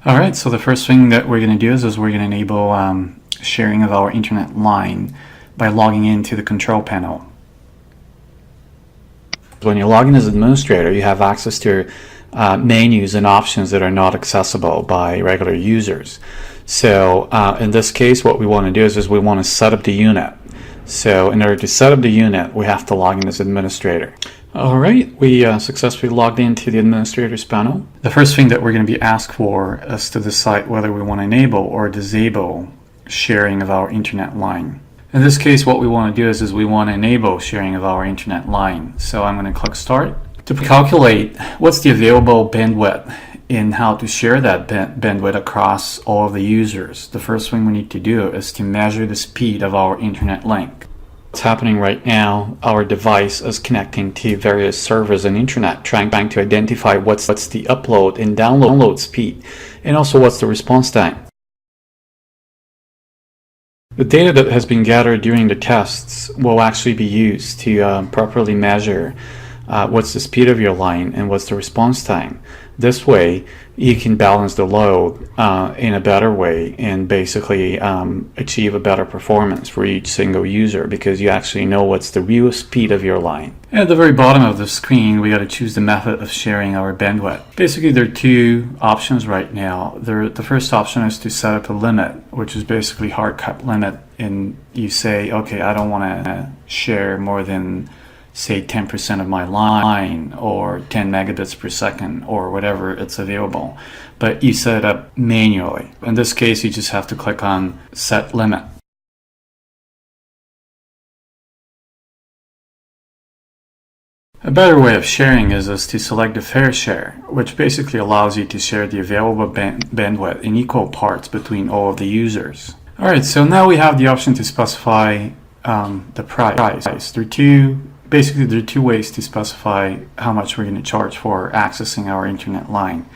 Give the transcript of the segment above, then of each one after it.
Alright, so the first thing that we're going to do is we're going to enable sharing of our internet line by logging into the control panel. When you log in as administrator, you have access to menus and options that are not accessible by regular users. So in this case, what we want to do is we want to set up the unit. So in order to set up the unit, we have to log in as administrator. Alright, we successfully logged into the administrator's panel. The first thing that we're going to be asked for is to decide whether we want to enable or disable sharing of our internet line. In this case, what we want to do is we want to enable sharing of our internet line. So I'm going to click Start. To calculate what's the available bandwidth and how to share that bandwidth across all of the users, the first thing we need to do is to measure the speed of our internet link. What's happening right now, our device is connecting to various servers and internet, trying to identify what's the upload and download speed, and also what's the response time. The data that has been gathered during the tests will actually be used to properly measure what's the speed of your line and what's the response time. This way you can balance the load in a better way and basically achieve a better performance for each single user, because you actually know what's the real speed of your line. And at the very bottom of the screen, we got to choose the method of sharing our bandwidth. Basically, there are two options right now. The first option is to set up a limit, which is basically hard cap limit, and you say, okay, I don't want to share more than, say, 10% of my line or 10 megabits per second or whatever it's available, but you set it up manually. In this case, you just have to click on Set Limit. A better way of sharing is to select the fair share, which basically allows you to share the available bandwidth in equal parts between all of the users. Alright, so now we have the option to specify the price. Basically, there are two ways to specify how much we're going to charge for accessing our internet line.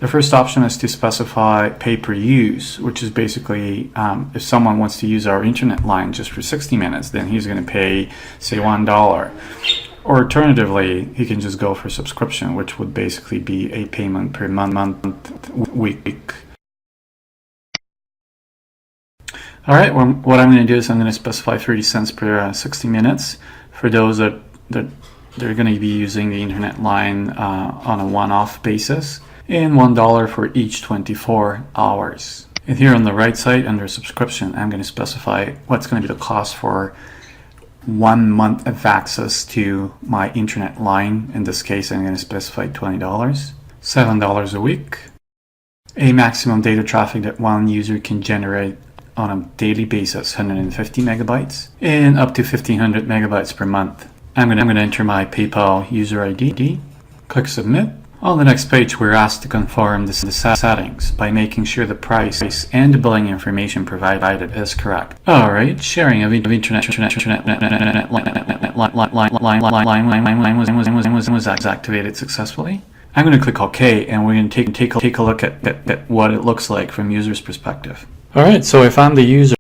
The first option is to specify pay per use, which is basically if someone wants to use our internet line just for 60 minutes, then he's going to pay, say, $1. Or alternatively, he can just go for subscription, which would basically be a payment per month, week. Alright, well, what I'm going to do is I'm going to specify 30 cents per 60 minutes for those that they're going to be using the internet line on a one-off basis, and $1 for each 24 hours. And here on the right side under subscription, I'm going to specify what's going to be the cost for 1 month of access to my internet line. In this case, I'm going to specify $20, $7 a week, a maximum data traffic that one user can generate on a daily basis, 150 megabytes, and up to 1500 megabytes per month. I'm going to enter my PayPal user ID, click Submit. On the next page, we're asked to confirm the settings by making sure the price and the billing information provided is correct. Alright, sharing of internet line was activated successfully. I'm going to click OK, and we're going to take a look at what it looks like from user's perspective. Alright, so if I'm the user,